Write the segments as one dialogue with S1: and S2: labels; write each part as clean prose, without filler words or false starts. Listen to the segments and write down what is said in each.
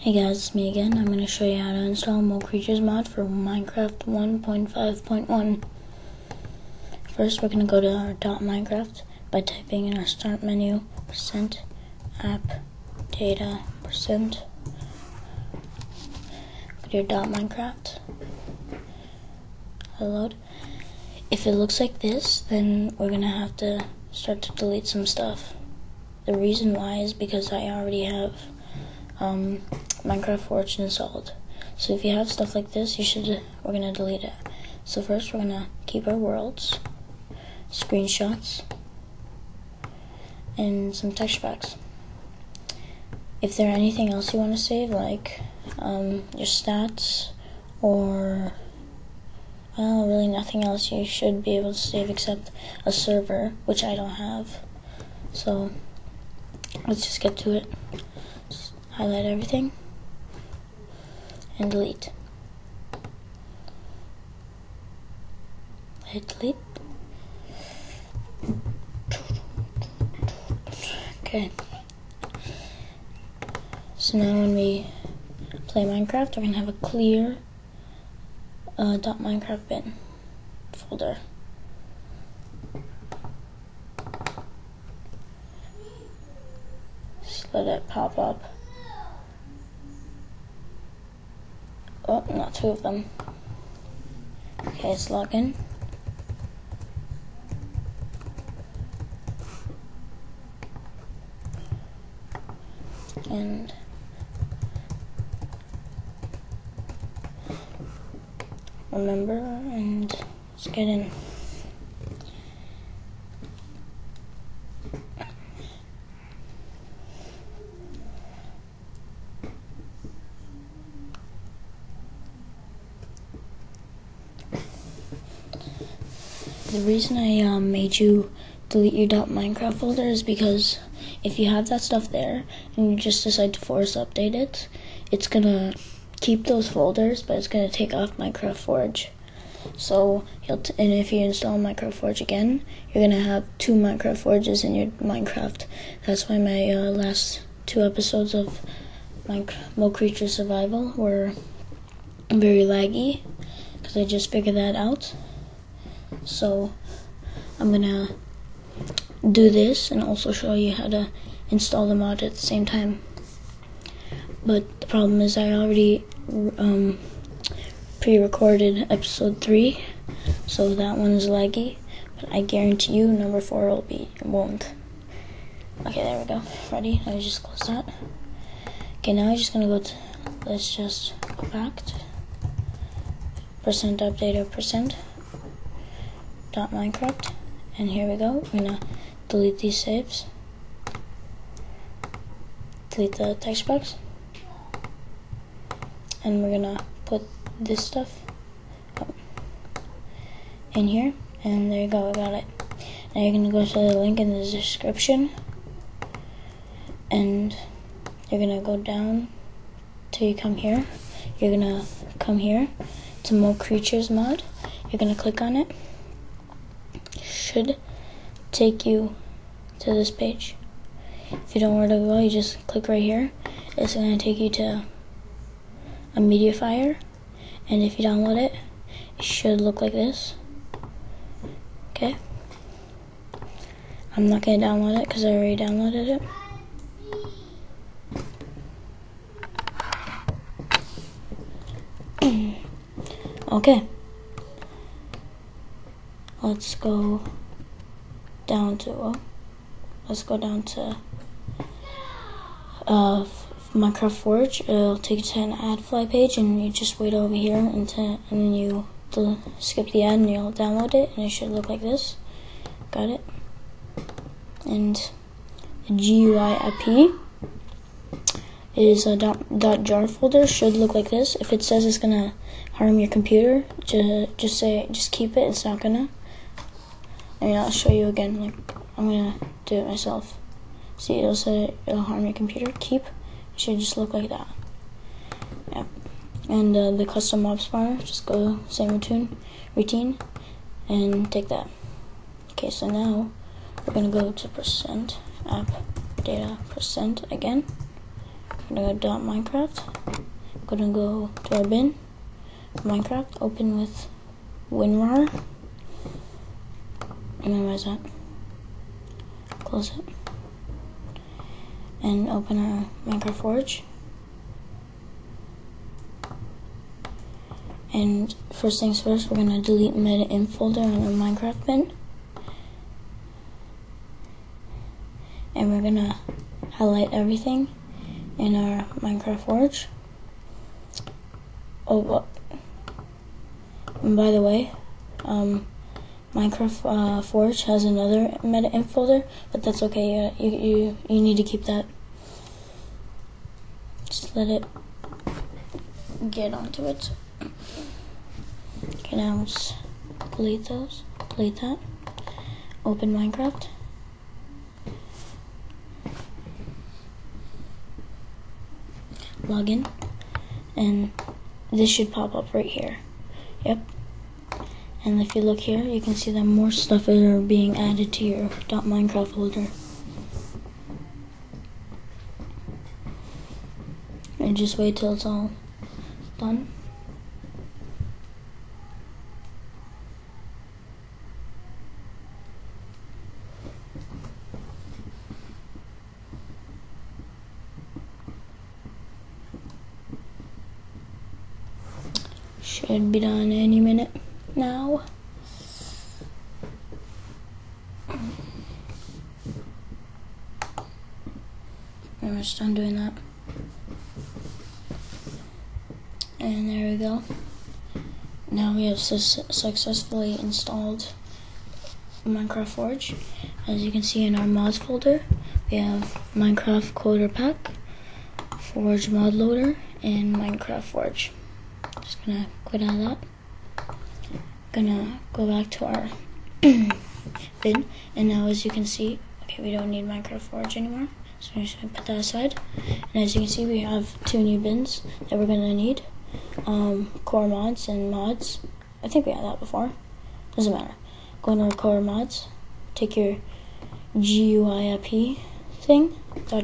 S1: Hey guys, it's me again. I'm going to show you how to install MoCreatures mod for Minecraft 1.5.1. First, we're going to go to our .minecraft by typing in our start menu, %app data %. Go to your .minecraft. Load. If it looks like this, then we're going to have to start to delete some stuff. The reason why is because I already have Minecraft Forge installed. So if you have stuff like this, we're gonna delete it. So first we're gonna keep our worlds, screenshots, and some texture packs. If there's anything else you want to save, like your stats, or really nothing else, you should be able to save except a server, which I don't have. So let's just get to it. Just highlight everything and delete. Hit delete. Okay. So now when we play Minecraft, we're gonna have a clear .minecraft bin folder. Just let it pop up. Oh, not two of them. Okay, let's log in. And remember, and let's get in. The reason I made you delete your .minecraft folder is because if you have that stuff there and you just decide to force update it, it's gonna keep those folders, but it's gonna take off Minecraft Forge. So, and if you install Minecraft Forge again, you're gonna have two Minecraft Forges in your Minecraft. That's why my last two episodes of MoCreatures Survival were very laggy, because I just figured that out. So I'm gonna do this and also show you how to install the mod at the same time. But the problem is I already pre-recorded episode 3, so that one is laggy. But I guarantee you number 4 won't. Okay, there we go. Ready? Let me just close that. Okay, now I'm just gonna go to, let's just go back to %update .minecraft, and here we go. We're gonna delete these saves, delete the text box, and we're gonna put this stuff in here, and there you go, I got it. Now you're gonna go to the link in the description, and you're gonna go down till you come here. You're gonna come here to MoCreatures mod. You're gonna click on it. Should take you to this page. If you don't know where to go, you just click right here. It's going to take you to a MediaFire, and if you download it, it should look like this. Okay, I'm not going to download it because I already downloaded it. Okay, let's go down to Minecraft Forge. It'll take you to an ad fly page, and you just wait over here and then you skip the ad and you'll download it, and it should look like this. Got it? And the GUI IP is a .jar folder. Should look like this. If it says it's gonna harm your computer, just keep it. It's not gonna. I mean, I'll show you again. Like, I'm gonna do it myself. See, it'll say it'll harm your computer. Keep. It should just look like that. Yeah. And the custom mob spawner, just go same routine, and take that. Okay, so now we're gonna go to %app data % again. gonna go .minecraft. Gonna go to our bin, Minecraft, open with WinRAR. Minimize that. Close it. And open our Minecraft Forge. And first things first, we're gonna delete meta.inf folder on our Minecraft bin. And we're gonna highlight everything in our Minecraft Forge. Oh, and by the way, Minecraft Forge has another meta.inf folder, but that's okay. You need to keep that. Just let it get onto it. Okay, now let's delete those. Delete that. Open Minecraft. Log in, and this should pop up right here. Yep. And if you look here, you can see that more stuff are being added to your .minecraft folder. And just wait till it's all done. Should be done any minute now. I'm just done doing that. And there we go. Now we have successfully installed Minecraft Forge. As you can see in our mods folder, we have Minecraft Coder Pack, Forge Mod Loader, and Minecraft Forge. Just gonna quit out of that. Gonna go back to our bin, and now as you can see, okay, we don't need Minecraft Forge anymore, so I'm just gonna put that aside. And as you can see, we have 2 new bins that we're gonna need. Core mods and mods. I think we had that before. Doesn't matter. Go into our core mods, take your GUIP thing,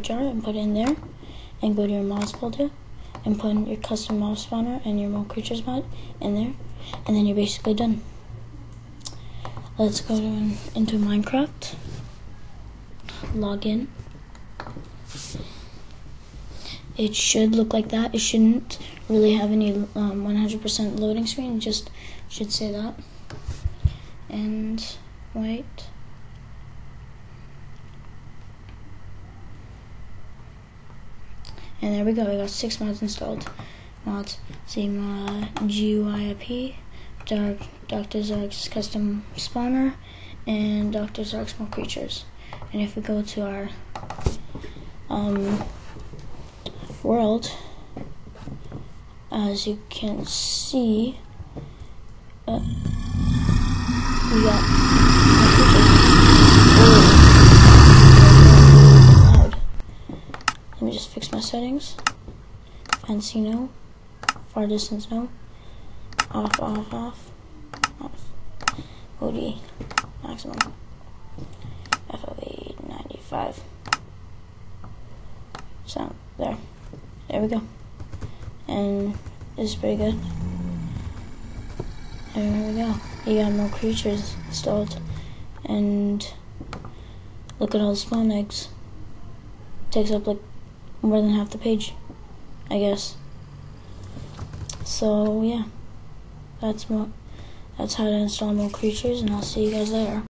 S1: .jar, and put it in there, and go to your mods folder, and put your custom mob spawner and your mob creatures mod in there, and then you're basically done. Let's go into Minecraft, log in. It should look like that. It shouldn't really have any 100% loading screen. It just should say that. And wait. And there we go. We got 6 mods installed. Mods, same GUIP, Dr. Zark's custom spawner, and Dr. Zark's more creatures. And if we go to our world, as you can see, we got loud. Let me just fix my settings. Fancy no, far distance no, off, off, off, off. OD maximum. FOV 95. So there we go. And this is pretty good. There we go. You got more creatures installed, and look at all the spawn eggs. Takes up like more than half the page, I guess. So yeah, that's how to install more creatures, and I'll see you guys later.